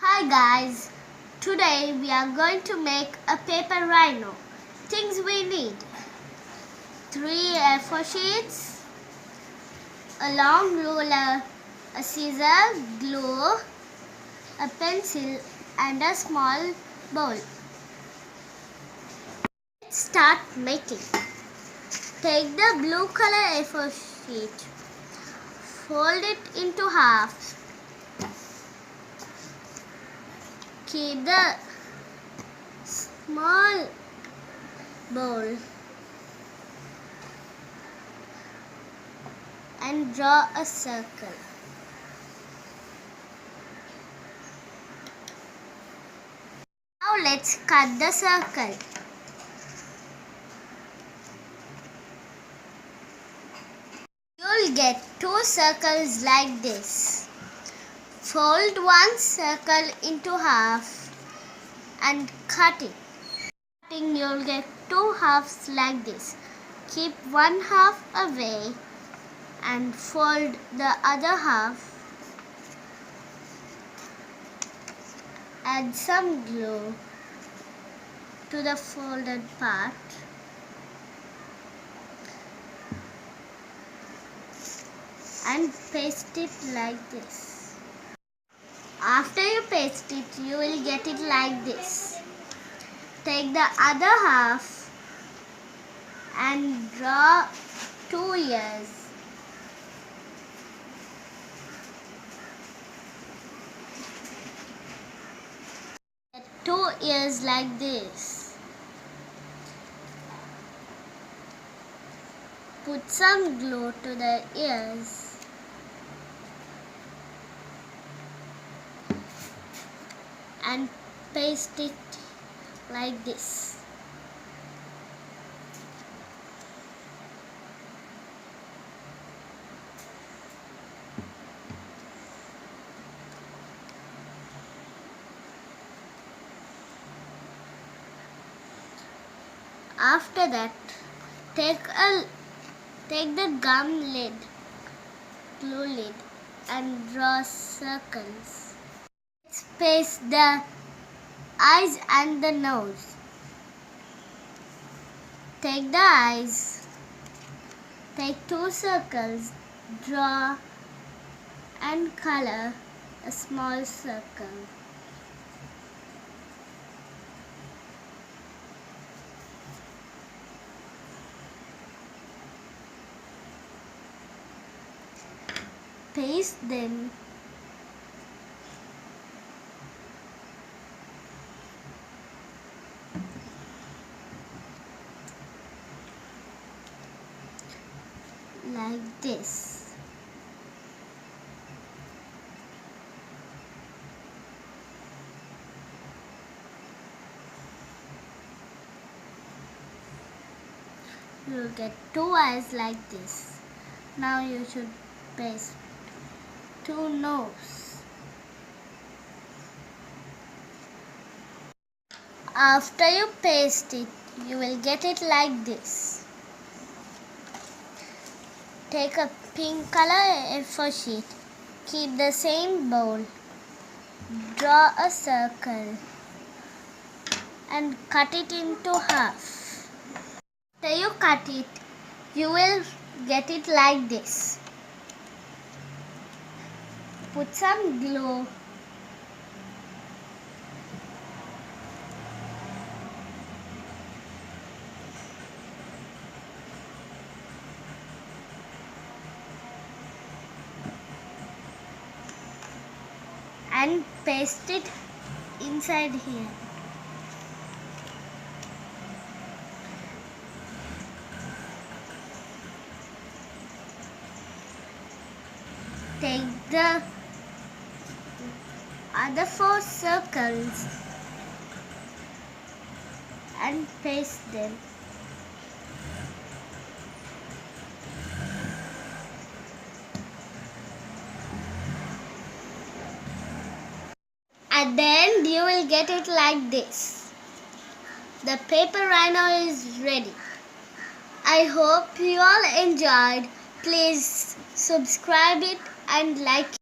Hi guys, today we are going to make a paper rhino. Things we need: 3 A4 sheets, a long ruler, a scissor, glue, a pencil and a small bowl. Let's start making. Take the blue color A4 sheet, fold it into half. Keep the small bowl and draw a circle. Now let's cut the circle. You'll get 2 circles like this. Fold one circle into half and cut it. Cutting, you'll get 2 halves like this. Keep one half away and fold the other half. Add some glue to the folded part. And paste it like this. After you paste it, you will get it like this. Take the other half and draw 2 ears. Get 2 ears like this. Put some glue to the ears. And paste it like this. After that, take the gum lid, glue lid, and draw circles. Let's paste the eyes and the nose. Take the eyes, take 2 circles, draw and color a small circle. Paste them like this. You will get 2 eyes like this. Now you should paste 2 nose. After you paste it, you will get it like this. Take a pink color A4 sheet. Keep the same bowl. Draw a circle and cut it into half. After you cut it, you will get it like this. Put some glue and paste it inside here. Take the other 4 circles and paste them. At the end, you will get it like this. The paper rhino is ready. I hope you all enjoyed. Please subscribe it and like it.